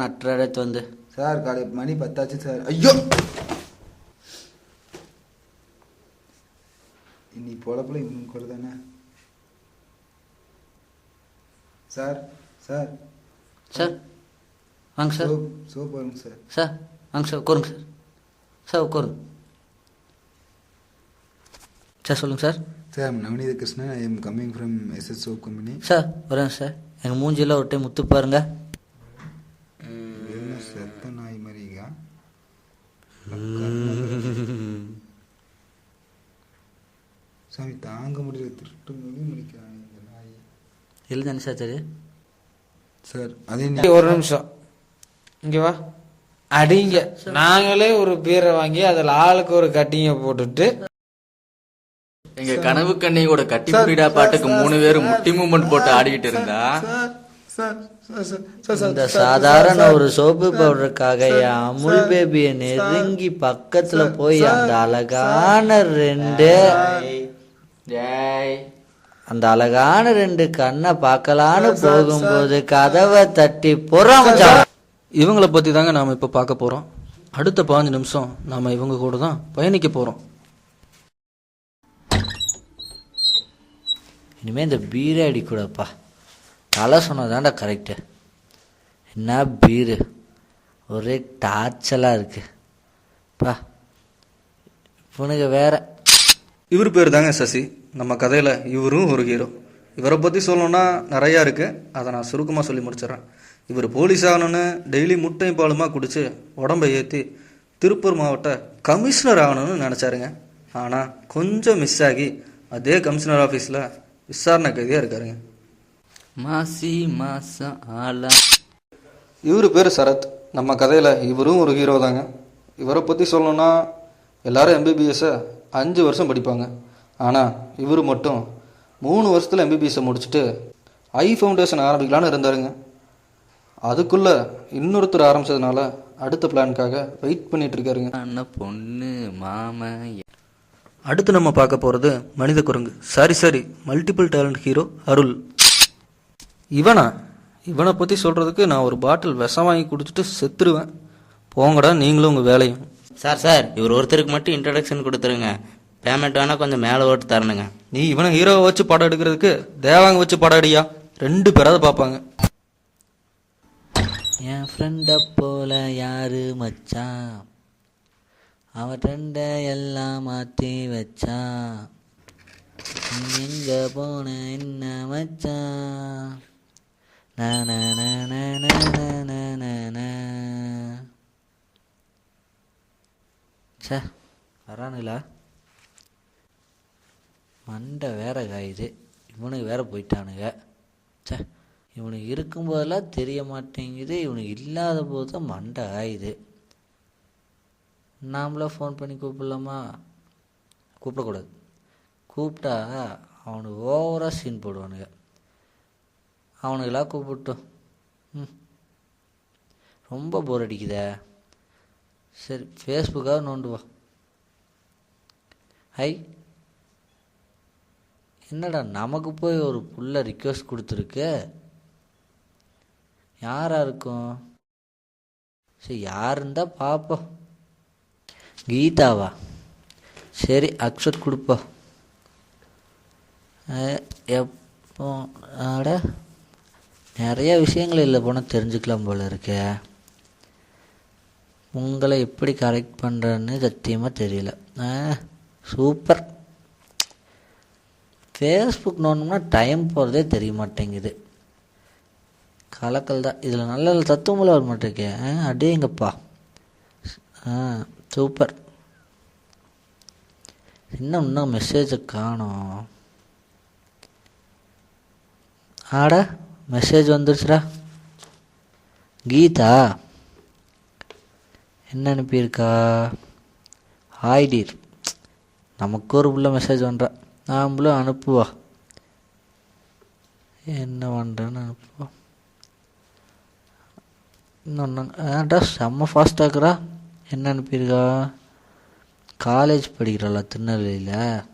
நட்டுற எடுத்து வந்து. சார் காலை மணி 10 ஆச்சு சார். ஐயோ இன்னைக்கு பொழப்புல இவங்க கூட தானே சார். சார் சார் வாங்க சார். சோப் வருங்க சார். சார் வாங்க சார், உட்காருங்க சார். சார் உட்காருங்க சார். சொல்லுங்கள் sir. Sir Navaneetha Krishnan, I am coming from SS soap company. Sir வரேன் சார். எங்கள் மூஞ்சியில் ஒரு டைம் முத்து பாருங்க. செத்த நாய் மாதிரிங்க. சாமி தாங்க முடியல, திருட்டு மொழி முடிக்கிறாங்க இந்த நாய். இல்லை தானே சார் சரி சார் அதே ஒரு நிமிஷம் இங்கே வா. அடிங்க. நாங்களே ஒரு பீரை வாங்கி அதில் ஆளுக்கு ஒரு கட்டிங்க போட்டுட்டு எங்க கனவு கண்ணியோட கட்டி புடிடா பாட்டுக்கு 3 பேரும் முட்டி மூமெண்ட் போட்டு ஆடிக்கிட்டு இருந்தா இந்த சாதாரண ஒரு சோப்பு பவுடருக்காக என் அமுல் பேபியை நெருங்கி பக்கத்துல போய் அந்த அழகான ரெண்டு கண்ணை பார்க்கலான்னு போகும்போது கதவை தட்டி புறம்ச்சான். இவங்களை பற்றி தாங்க நாம் இப்போ பார்க்க போகிறோம். அடுத்த 15 நிமிஷம் நாம் இவங்க கூட தான் பயணிக்க போகிறோம். இனிமேல் இந்த பீரே அடிக்கூடப்பா. தலை சொன்னதாண்டா கரெக்டு. என்ன பீரு ஒரே டார்ச்சலாக இருக்குப்பா. இவனுங்க வேற. இவர் பேர் தாங்க சசி. நம்ம கதையில் இவரும் ஒரு ஹீரோ. இவரை பற்றி சொல்லணும்னா நிறையா இருக்குது. அதை நான் சுருக்கமாக சொல்லி முடிச்சிடறேன். இவர் போலீஸ் ஆகணும்னு டெய்லி முட்டையும் பாலுமா குடித்து உடம்பை ஏற்றி திருப்பூர் மாவட்ட கமிஷனர் ஆகணும்னு நினச்சாருங்க. ஆனால் கொஞ்சம் மிஸ் ஆகி அதே கமிஷனர் ஆஃபீஸில் விசாரணை கைதியாக இருக்காருங்க. மாசி மாசம் ஆலா. இவர் பேர் சரத். நம்ம கதையில் இவரும் ஒரு ஹீரோ தாங்க. இவரை பற்றி சொல்லணும்னா எல்லாரும் எம்பிபிஎஸ்ஸை 5 வருஷம் படிப்பாங்க. ஆனால் இவர் மட்டும் 3 வருஷத்தில் எம்பிபிஎஸ்ஸை முடிச்சுட்டு ஐ ஃபவுண்டேஷன் ஆரம்பிக்கலான்னு இருந்தாருங்க. அதுக்குள்ளே இன்னொருத்தர் ஆரம்பித்ததுனால அடுத்த பிளானுக்காக வெயிட் பண்ணிட்டு இருக்காருங்க. பொண்ணு மாமன். அடுத்து நம்ம பார்க்க போகிறது மனித குரங்கு. சரி மல்டிபிள் டேலண்ட் ஹீரோ அருள். இவனை பற்றி சொல்கிறதுக்கு நான் ஒரு பாட்டில் விஷம் வாங்கி குடிச்சிட்டு செத்துருவேன். போங்கடா நீங்களும் உங்கள் வேலையும். சார் இவர் ஒருத்தருக்கு மட்டும் இன்ட்ரடக்ஷன் கொடுத்துருங்க. பேமெண்ட் வேணால் கொஞ்சம் மேலே ஓட்டு தரணுங்க. நீ இவனை ஹீரோவை வச்சு படம் எடுக்கிறதுக்கு தேவாங்க வச்சு படம் அடியா. 2 பேராவது பார்ப்பாங்க. என் ஃப்ரெண்டை போல யாரு மச்சான், அவன் ரெண்டை எல்லாம் மாற்றி வச்சான். எங்க போன என்ன மச்சான். சே வரானுங்களா? மண்டை வேற காயுது. இவனுக்கு வேற போயிட்டானுங்க. சே இவனுக்கு இருக்கும்போதெல்லாம் தெரிய மாட்டேங்குது, இவனுக்கு இல்லாத போது தான் மண்டை ஆயுது. நாமளே ஃபோன் பண்ணி கூப்பிடலாமா? கூப்பிடக்கூடாது. கூப்பிட்டா அவனுக்கு ஓவராக சீன் போடுவானுங்க. அவனுக்கெல்லாம் கூப்பிட்டோம். ரொம்ப போர் அடிக்குதே. சரி ஃபேஸ்புக்காக நோண்டுவா. ஹை என்னடா நமக்கு போய் ஒரு புள்ள ரிக்வெஸ்ட் கொடுத்துருக்கு. யாராக இருக்கும்? சரி யாருன்னு தான் பார்ப்போம். கீதாவா? சரி அக்செப்ட் கொடுப்போம். எப்போ ஆட நிறைய விஷயங்கள் இல்லை போனால் தெரிஞ்சுக்கலாம் போல இருக்க. உங்களை எப்படி கரெக்ட் பண்ணுறேன்னு சத்தியமாக தெரியல. சூப்பர். ஃபேஸ்புக் நோண்டோம்னா டைம் போகிறதே தெரிய மாட்டேங்குது. கலக்கல் தான். இதில் நல்ல தத்துவமெல்லாம் வர மாட்டேங்க. அடேங்கப்பா. சூப்பர். இன்னும் மெசேஜை காணோம். ஆட மெசேஜ் வந்துருச்சுடா. கீதா என்ன அனுப்பியிருக்கா? Hi deer. நமக்கு ஒரு புள்ள மெசேஜ் பண்ணுறா. நாம்ளும் அனுப்புவா. என்ன பண்ணுறேன்னு அனுப்புவா. இன்னொன்று செம்ம ஃபாஸ்டாக்குறா. என்ன அனுப்பியிருக்கா? காலேஜ் படிக்கிறாளா திருநெல்வேலியில்.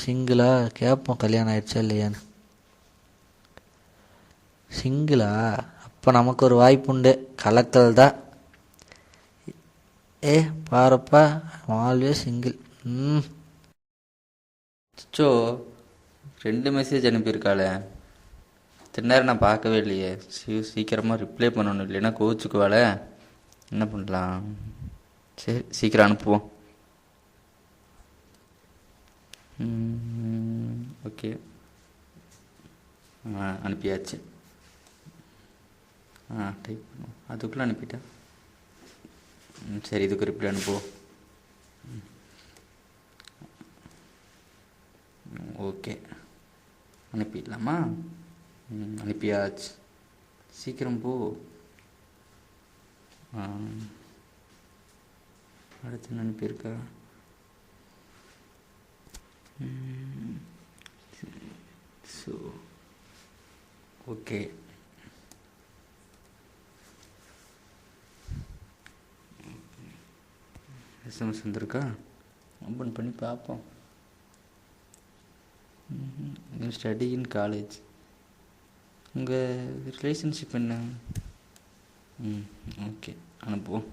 சிங்கிளா கேட்போம் கல்யாணம் ஆயிடுச்சா இல்லையான்னு. சிங்கிளா? அப்போ நமக்கு ஒரு வாய்ப்புண்டு. கலக்கல் தான். பாருப்பா, ஆல்வேஸ் சிங்கிள். அச்சோ, 2 மெசேஜ் அனுப்பியிருக்காளே. இத்தனை நேரம் நான் பார்க்கவே இல்லையே. சீக்கிரமாக ரிப்ளை பண்ணணும், இல்லைன்னா கோச்சுக்குவாளே. என்ன பண்ணலாம்? சரி, சீக்கிரம் அனுப்புவோம். ஓகே, அனுப்பியாச்சு. டைப் பண்ணுவோம். அதுக்குள்ளே அனுப்பிட்டேன். சரி, இதுக்கு ரிப்ளை அனுப்புவோம். ஓகே, அனுப்பிடலாமா? அனுப்பியாச்சு. சீக்கிரம் போ. அடுத்து என்ன அனுப்பியிருக்கா? ஸோ ஓகே, எஸ்எம்எஸ் வந்திருக்கா? ஓப்பன் பண்ணி பார்ப்போம். Study in college. உங்கள் ரிலேஷன்ஷிப் என்ன? ஓகே, அனுப்புவோம்.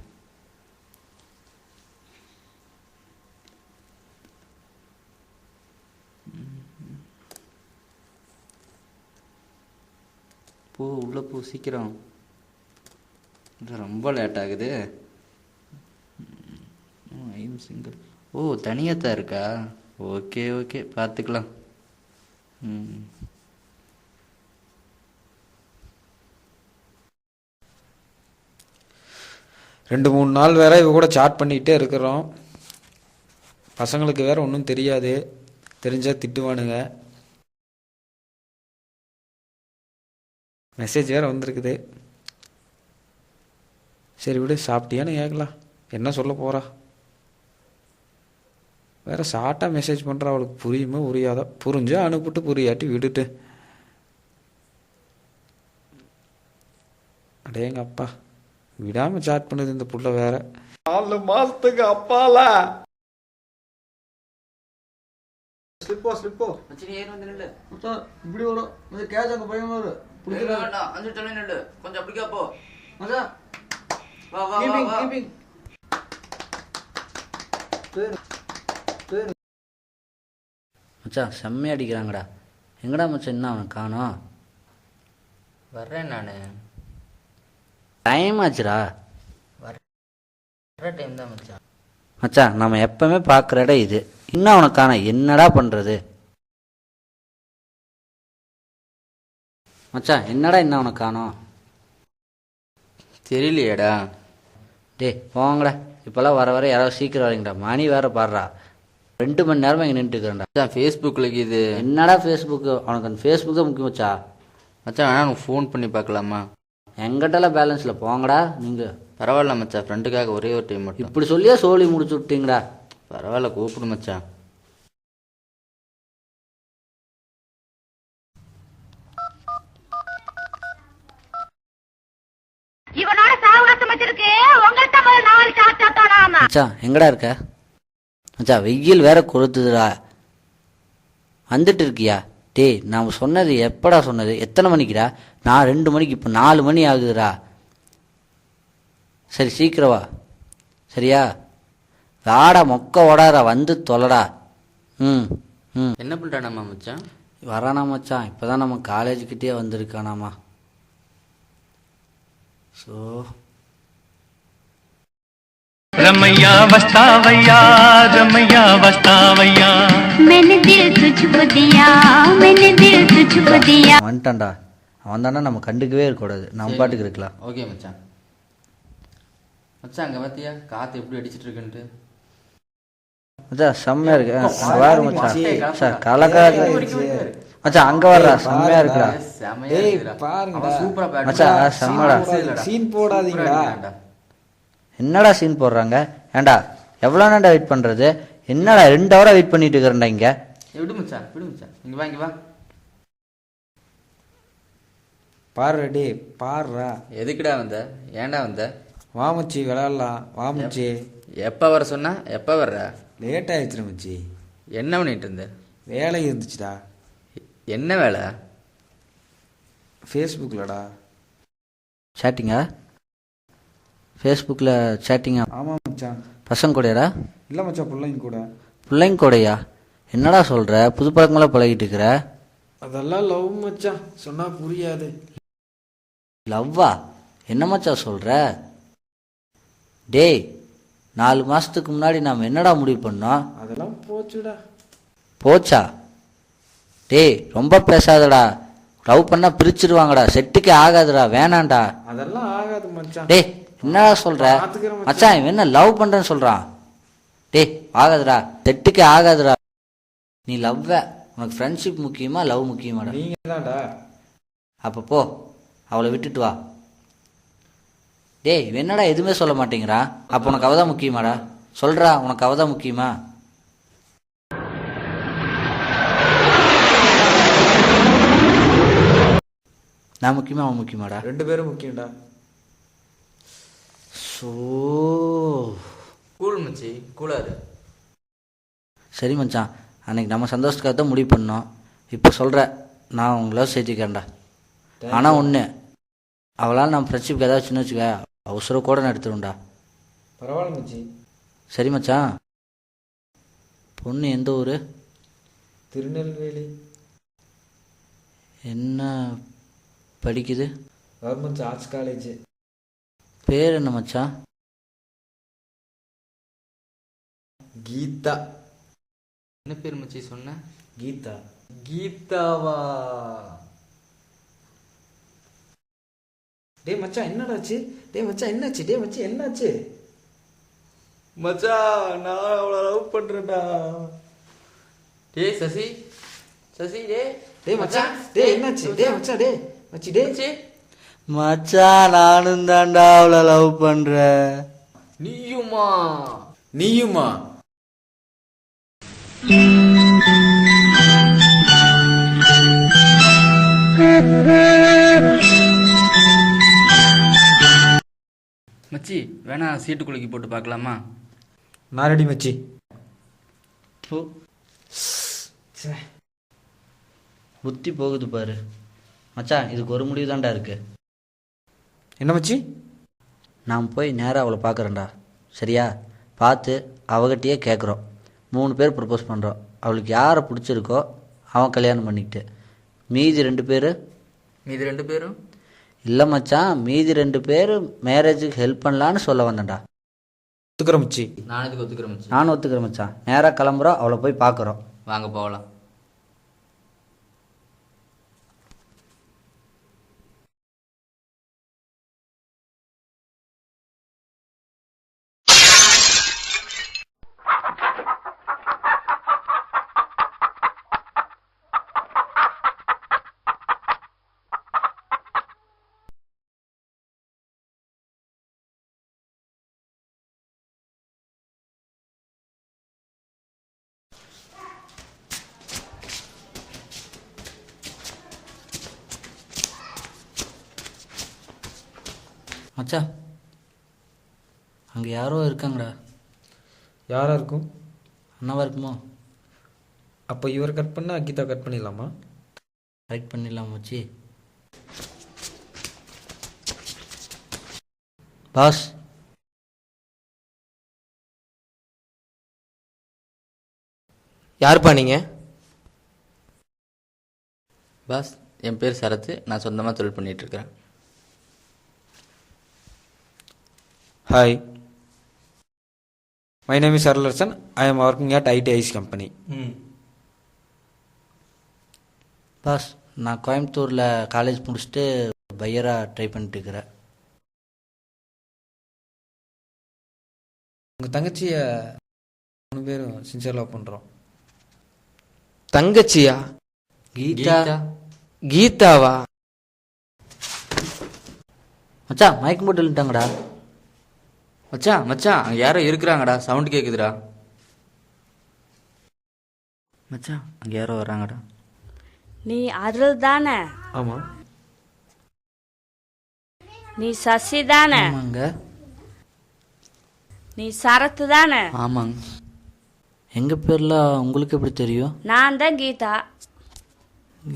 போ, உள்ளே போ, சீக்கிரம். ரொம்ப லேட் ஆகுது. I'm single. ஓ, தனியாக தான் இருக்கா? ஓகே ஓகே, பார்த்துக்கலாம். 2-3 நாள் வேற இவ கூட சாட் பண்ணிக்கிட்டே இருக்கிறோம். பசங்களுக்கு வேற ஒன்றும் தெரியாது, தெரிஞ்சால் திட்டுவானுங்க. மெசேஜ் வேற வந்திருக்குது. சரி விடு, சாப்பிட்டியான்னு கேட்கலாம். என்ன சொல்ல போகிறா? வேற ஷார்ட்டாக மெசேஜ் பண்ணுறா. அவளுக்கு புரியுமா புரியாதா? புரிஞ்சா அனுப்பிட்டு, புரியாட்டி விட்டுட்டு. அடேங்க அப்பா, விடாமல் சாட் பண்ணுது இந்த புள்ள வேற. 4 மாதத்துக்கு அப்பாலா. ஸ்லிப்போ இப்படி வரும். கேட்ச் அங்கே பையன் வரும். கொஞ்சம் அப்படிக்கா போ. மச்சான் செம்மையாக அடிக்கிறாங்கடா. எங்கடா மச்சான், என்ன அவனை காணோம்? வர்றேன் நான். டைம் ஆச்சுடா. வர்ற டைம் தான் மச்சான். மச்சான், நம்ம எப்பவுமே பார்க்குற இடம் இது. இன்னும் அவனை காண என்னடா பண்ணுறது? மச்சான், என்னடா இன்னும் அவனை காணோம்? தெரியலையேடா. போங்கடா. இப்போல்லாம் வர வர யாராவது சீக்கிரம் வரீங்கடா. மணி வேற பாடுறா. 2 மணி நேரமாக இங்கே நின்றுட்டுக்கிறேன்டா. மச்சான், ஃபேஸ்புக்கில் இது. என்னடா ஃபேஸ்புக்கு? அவனுக்கு அந்த ஃபேஸ்புக் தான் முக்கியம் மச்சா. மச்சான், வேணா உனக்கு ஃபோன் பண்ணி பார்க்கலாமா? எங்கிட்டலாம் பேலன்ஸில் போங்கடா நீங்கள். பரவாயில்ல மச்சான், ஃப்ரெண்டுக்காக ஒரே ஒரு டைம் மட்டும். இப்படி சொல்லியே சோழி முடிச்சு விட்டீங்கடா. பரவாயில்ல, கூப்பிடு மச்சான். மச்சான், எங்கடா இருக்க மச்சான்? வெயில் வேற கொளுத்துதுடா. வந்துட்டு இருக்கியா? நான் சொன்னது எப்படா சொன்னது? எத்தனை மணிக்குடா? நான் 2 மணிக்கு. இப்போ 4 மணி ஆகுதுடா. சரி, சீக்கிரம் வா. சரியா? வாடா, மொக்க ஓடாதா, வந்து தொலைடா. என்ன பண்ணுறானாமா மச்சான்? வரானா மச்சான்? இப்போ தான் நம்ம காலேஜுக்கிட்டே வந்திருக்கானாமா. ஸோ रमैया वस्तावैया, रमैया वस्तावैया, मैंने दिल तुझको दिया, मैंने दिल तुझको दिया. வந்துட்டான்டா. அவன் தானே, நம்ம கண்டுக்கவே இருக்கக்கூடாது. நம்ம பாட்டுக்கு இருக்கலாம். ஓகே மச்சான். மச்சான், அங்கே பார்த்தியா காற்று எப்படி அடிச்சிட்டு இருக்குன்ட்டு? மச்சான் செம்மையா இருக்கு. வேற மச்சான், சார் கலக்காது மச்சான். அங்க வர்றா, செம்மையா இருக்குடா. பாருங்க சூப்பரா மச்சான், செம்மடா. சீன் போடாதீங்களா? என்னடா சீன் போடுறாங்க? ஏண்டா எவ்வளோ நேரம்டா வெயிட் பண்ணுறது? என்னடா 2 ஹவராக வெயிட் பண்ணிட்டு இருக்கிறேன்டா இங்கே. விடு மச்சான், விடு மச்சான். இங்கே வா, இங்கே வா. பாரு டே, பாருடா. எதுக்குடா வந்த? ஏன்டா வந்த? வாமச்சி விளையாடலாம், வாமச்சி. எப்போ வர சொன்னா? எப்போ வர்ற? லேட் ஆயிடுச்சு மச்சி. என்ன பண்ணிட்டு இருந்த? வேலை இருந்துச்சுடா. என்ன வேலை? ஃபேஸ்புக்கில்டா. சேட்டிங்கா? ஃபேஸ்புக்கில் சேட்டிங்கா? ஆமாம் மச்சான். பசங்க கூடயாடா? இல்லை மச்சான், பிள்ளைங்க கூட. பிள்ளைங்க கூடயா? என்னடா சொல்கிற? புது பழக்கமெல்லாம் பழகிட்டு இருக்கிற. அதெல்லாம் லவ் மச்சான், சொன்னால் புரியாது. லவ்வா? என்ன மச்சான் சொல்கிற? டேய், 4 மாதத்துக்கு முன்னாடி நாம் என்னடா முடிவு பண்ணோம்? அதெல்லாம் போச்சுடா. போச்சா? டேய் ரொம்ப பேசாதடா. லவ் பண்ணால் பிரிச்சிருவாங்கடா, செட்டுக்கே ஆகாதுடா, வேணாண்டா. அதெல்லாம் ஆகாது மச்சான். டேய் என்னடா சொல்கிற மச்சான்? இவன் என்ன லவ் பண்ணுறேன்னு சொல்கிறான்? டேய் ஆகாதுடா, செட்டுக்கே ஆகாதுடா. நீ லவ்வை, உனக்கு ஃப்ரெண்ட்ஷிப் முக்கியமா லவ் முக்கியமாடா? நீங்கள் தான்டா. அப்போ போ, அவளை விட்டுட்டு வா. டேய் என்னடா எதுவுமே சொல்ல மாட்டேங்கிறா? அப்போ உனக்கு அவள் தான் முக்கியமாடா? சொல்கிறா, உனக்கு அவள் தான் முக்கியமா? நான் முக்கியமா அவன் முக்கியமாடா? 2 பேரும் முக்கியம்டா. ஸோ கூல் மச்சி, கூலாரு. சரி மச்சான், அன்னைக்கு நம்ம சந்தோஷத்துக்காக தான் முடிவு பண்ணோம். இப்போ சொல்கிற, நான் உங்களை சேர்த்துக்கிறேன்டா. ஆனால் ஒன்று, அவளால் நம்ம ஃப்ரெண்ட்ஷிப் ஏதாச்சுன்னு வச்சுக்க, அவசரம் கூட நான் எடுத்துருவேன்டா. பரவாயில்ல மச்சி. சரி மச்சான். பொண்ணு எந்த ஊர்? திருநெல்வேலி. என்ன படிக்குது? Government arts college. பேர் என்ன மச்சான்? கீதா. என்ன பேர் மச்சி சொன்ன? கீதா. கீதாவா? டேய் மச்சான் என்னடாச்சு? டேய் மச்சான் என்னாச்சு? டேய் மச்சான் என்னாச்சு? மச்சான் நான் அவளை லவ் பண்றேன்டா. டேய் சசி, சசி டே. டேய் மச்சான், டேய் என்னாச்சு? டேய் மச்சான், டேய் மச்சி, டேய் மச்சான் நானும் தாண்டா அவளை லவ் பண்ணுறேன். நீயுமா? நீயுமா? மச்சி வேணா சீட்டு குலுக்கி போட்டு பார்க்கலாமா? நான் ரெடி மச்சி. புத்தி போகுது பாரு மச்சான். இதுக்கு ஒரு முடிவு தான்டா இருக்கு. என்ன மச்சி? நான் போய் நேராக அவளை பார்க்குறேன்டா. சரியா? பார்த்து அவகிட்டயே கேட்குறோம். 3 பேர் ப்ரப்போஸ் பண்ணுறோம். அவளுக்கு யாரை பிடிச்சிருக்கோ அவன் கல்யாணம் பண்ணிக்கிட்டு, மீதி 2 பேர் மீதி 2 பேரும் இல்லை மச்சான், மீதி 2 பேர் மேரேஜுக்கு ஹெல்ப் பண்ணலான்னு சொல்ல வந்தேன்டா. ஒத்துக்கிறேன் மச்சி. நான் இதுக்கு ஒத்துக்கிறேன் மச்சி. நானும் ஒத்துக்கிறேன் மச்சான். நேராக கிளம்புறோம், அவளை போய் பார்க்குறோம். வாங்க போகலாம். மச்சான் அங்கே யாரோ இருக்காங்கடா. யாரா இருக்கும்? அண்ணாவா இருக்குமோ? அப்போ இவர் கட் பண்ணா கீதா கட் பண்ணிடலாமா? கரெக்ட் பண்ணிடலாம் மச்சி. பாஸ், யாருப்பா நீங்கள்? பாஸ் என் பேர் சரத்து, நான் சொந்தமாக தொழில் பண்ணிகிட்ருக்கிறேன். Hi, my name is Arlarsan. I am working at ITI's company. பாஸ் நான் கோயம்புத்தூரில் காலேஜ் முடிச்சுட்டு பையராக ட்ரை பண்ணிட்டு இருக்கிறேன். உங்கள் தங்கச்சியை 3 பேரும் சின்சியர் லவ் பண்ணுறோம். தங்கச்சியா? கீதா. கீதாவா? மச்சான் மயக்கம் போட்டு இல்லட்டாங்கடா. மச்சான் மச்சான் அங்கே யாரோ இருக்கிறாங்கடா, சவுண்டு கேட்குதுடா. மச்சான் அங்கே யாரோ வராங்கடா. நீ அருள் தானே? ஆமாம். நீ சசி தானே? ஆமாங்க. நீ சரத்து தானே? ஆமாங்க. எங்கள் பேரில் உங்களுக்கு எப்படி தெரியும்? நான் தான் கீதா.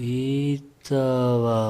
கீதாவா?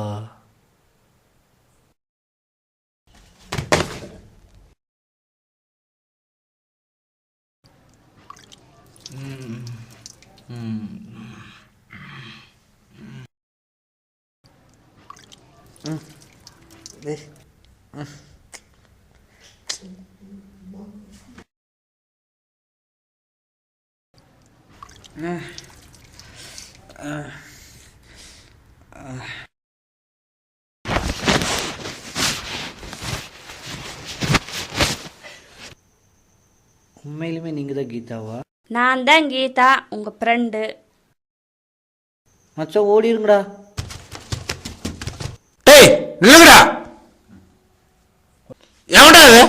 உண்மையிலுமே நீங்கள் தான் கீதாவா? நான் தான் கீதா, உங்க ஃப்ரெண்டு. மச்சான் ஓடிருங்கடா. டேய் நில்லுங்கடா. எவன்டா அது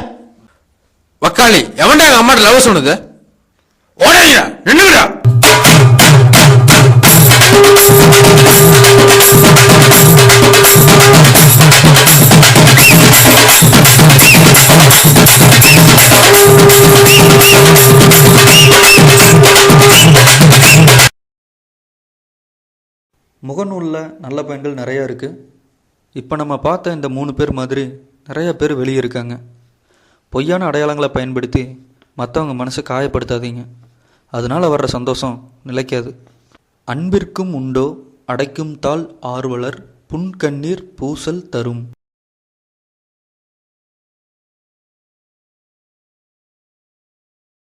வக்காளி? எவன்டா எங்க அம்மாட்ட லவ் சொன்னது? ஓடாதீங்க, நின்னுங்கடா. முகநூலில் நல்ல பெண்கள் நிறையா இருக்குது. இப்போ நம்ம பார்த்த இந்த 3 பேர் மாதிரி நிறையா பேர் வெளியே இருக்காங்க. பொய்யான அடையாளங்களை பயன்படுத்தி மற்றவங்க மனசை காயப்படுத்தாதீங்க. அதனால் வர்ற சந்தோஷம் நிலைக்காது. அன்பிற்கும் உண்டோ அடைக்கும் தாள் ஆர்வலர் புன்கண்ணீர் பூசல் தரும்.